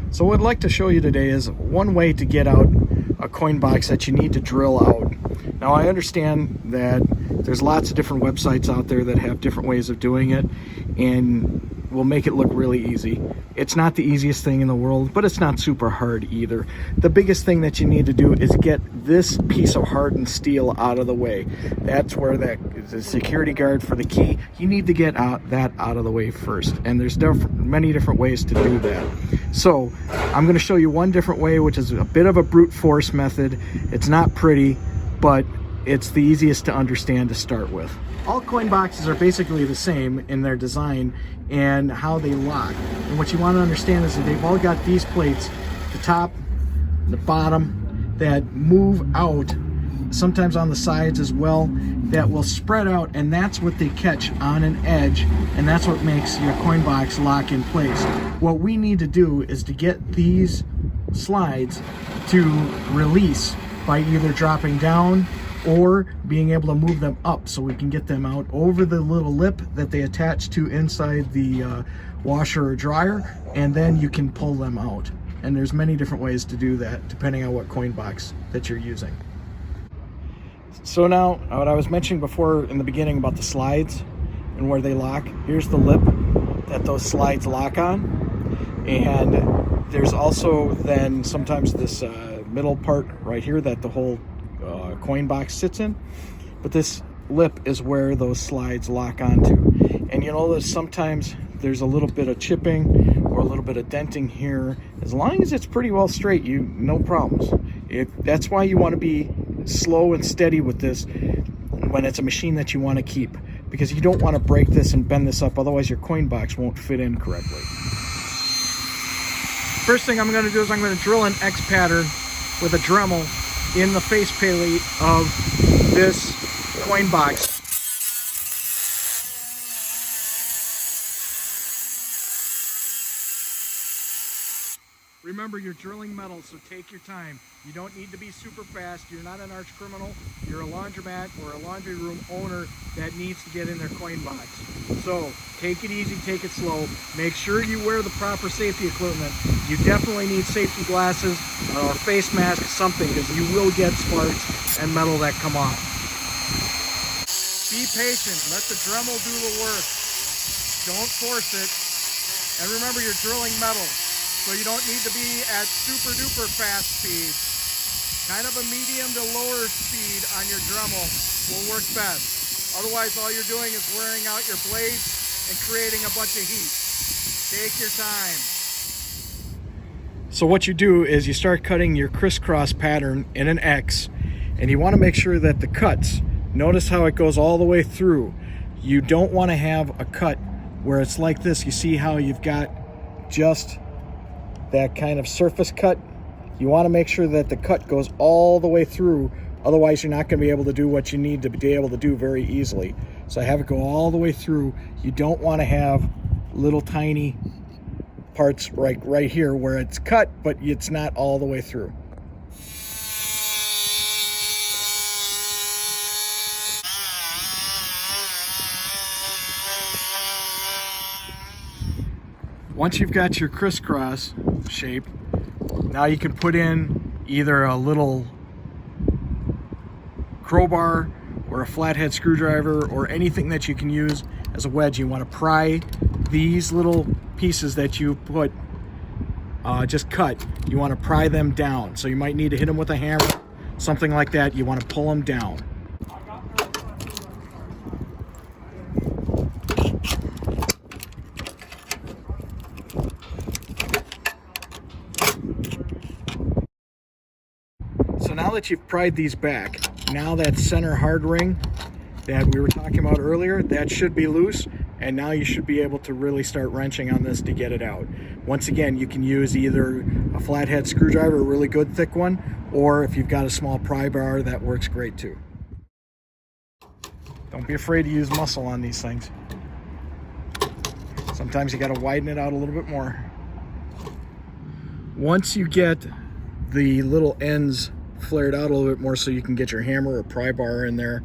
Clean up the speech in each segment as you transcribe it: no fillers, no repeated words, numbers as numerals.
So what I'd like to show you today is one way to get out a coin box that you need to drill out. Now I understand that there's lots of different websites out there that have different ways of doing it and will make it look really easy. It's not the easiest thing in the world, but it's not super hard either. The biggest thing that you need to do is get this piece of hardened steel out of the way. That's where the security guard for the key, you need to get that out of the way first. And there's many different ways to do that. So I'm going to show you one different way, which is a bit of a brute force method. It's not pretty, but it's the easiest to understand to start with. All coin boxes are basically the same in their design and how they lock. And what you want to understand is that they've all got these plates, the top, the bottom, that move out, sometimes on the sides as well, that will spread out, and that's what they catch on an edge, and that's what makes your coin box lock in place. What we need to do is to get these slides to release by either dropping down or being able to move them up so we can get them out over the little lip that they attach to inside the washer or dryer, and then you can pull them out. And there's many different ways to do that depending on what coin box that you're using. So now, what I was mentioning before in the beginning about the slides and where they lock, here's the lip that those slides lock on. And there's also then sometimes this middle part right here that the whole coin box sits in, but this lip is where those slides lock onto. And you know that sometimes there's a little bit of chipping or a little bit of denting here. As long as it's pretty well straight, no problems. That's why you want to be slow and steady with this when it's a machine that you want to keep, because you don't want to break this and bend this up, otherwise your coin box won't fit in correctly. First thing I'm going to do is I'm going to drill an X pattern with a Dremel in the faceplate of this coin box. Remember, you're drilling metal, so take your time. You don't need to be super fast. You're not an arch criminal. You're a laundromat or a laundry room owner that needs to get in their coin box. So take it easy, take it slow. Make sure you wear the proper safety equipment. You definitely need safety glasses or a face mask, something, because you will get sparks and metal that come off. Be patient. Let the Dremel do the work. Don't force it. And remember, you're drilling metal, so you don't need to be at super duper fast speed. Kind of a medium to lower speed on your Dremel will work best. Otherwise, all you're doing is wearing out your blades and creating a bunch of heat. Take your time. So what you do is you start cutting your crisscross pattern in an X, and you want to make sure that the cuts, notice how it goes all the way through. You don't want to have a cut where it's like this. You see how you've got just that kind of surface cut? You want to make sure that the cut goes all the way through, otherwise you're not going to be able to do what you need to be able to do very easily. So have it go all the way through. You don't want to have little tiny parts right here where it's cut, but it's not all the way through. Once you've got your crisscross shape, now you can put in either a little crowbar or a flathead screwdriver or anything that you can use as a wedge. You want to pry these little pieces that you put, just cut, you want to pry them down. So you might need to hit them with a hammer, something like that. You want to pull them down. So now that you've pried these back, now that center hard ring that we were talking about earlier, that should be loose, and now you should be able to really start wrenching on this to get it out. Once again, you can use either a flathead screwdriver, a really good thick one, or if you've got a small pry bar, that works great too. Don't be afraid to use muscle on these things. Sometimes you got to widen it out a little bit more. Once you get the little ends flared out a little bit more so you can get your hammer or pry bar in there,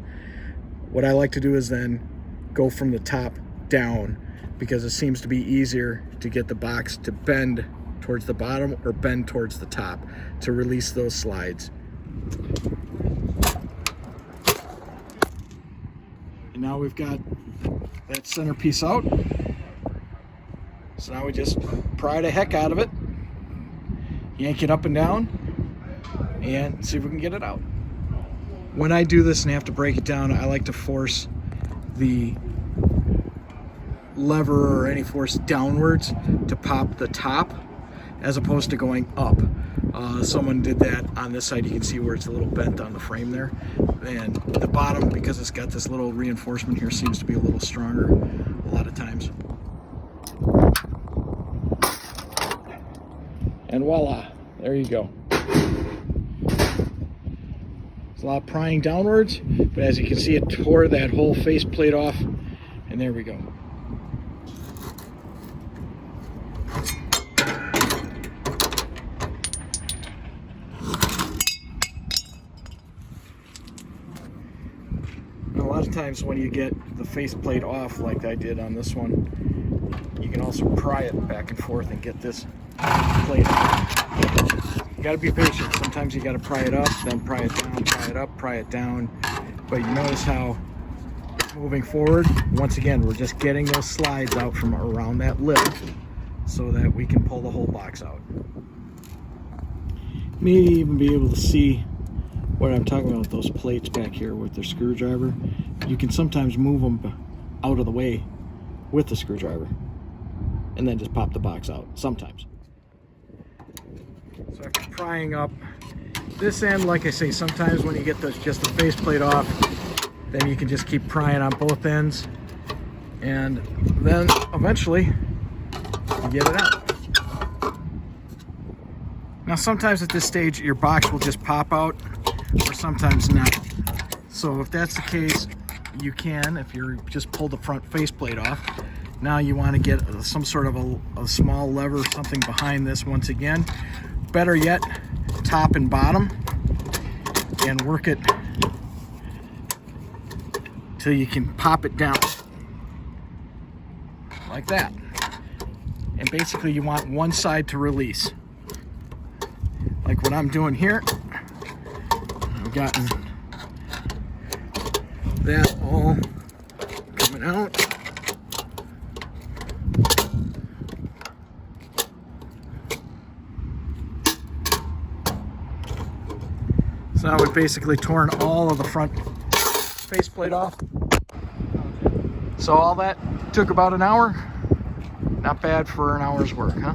what I like to do is then go from the top down, because it seems to be easier to get the box to bend towards the bottom or bend towards the top to release those slides. And now we've got that centerpiece out. So now we just pry the heck out of it, yank it up and down, and see if we can get it out. When I do this and have to break it down, I like to force the lever or any force downwards to pop the top as opposed to going up. Someone did that on this side. You can see where it's a little bent on the frame there, and the bottom, because it's got this little reinforcement here, seems to be a little stronger a lot of times. And voila, there you go. It's a lot of prying downwards, but as you can see, it tore that whole faceplate off, and there we go. A lot of times when you get the faceplate off like I did on this one, you can also pry it back and forth and get this plate off. You gotta be patient. Sometimes you gotta pry it up, then pry it down, pry it up, pry it down. But you notice how moving forward, once again, we're just getting those slides out from around that lip so that we can pull the whole box out. Maybe even be able to see what I'm talking about, those plates back here with their screwdriver. You can sometimes move them out of the way with the screwdriver and then just pop the box out sometimes. So after prying up this end, like I say, sometimes when you get just the faceplate off, then you can just keep prying on both ends, and then eventually you get it out. Now sometimes at this stage your box will just pop out, or sometimes not. So if that's the case, you can, if you just pull the front faceplate off, now you want to get some sort of a small lever, something behind this once again. Better yet, top and bottom, and work it till you can pop it down like that. And basically you want one side to release, like what I'm doing here. I've gotten that all coming out. So now we've basically torn all of the front faceplate off. So all that took about an hour. Not bad for an hour's work, huh?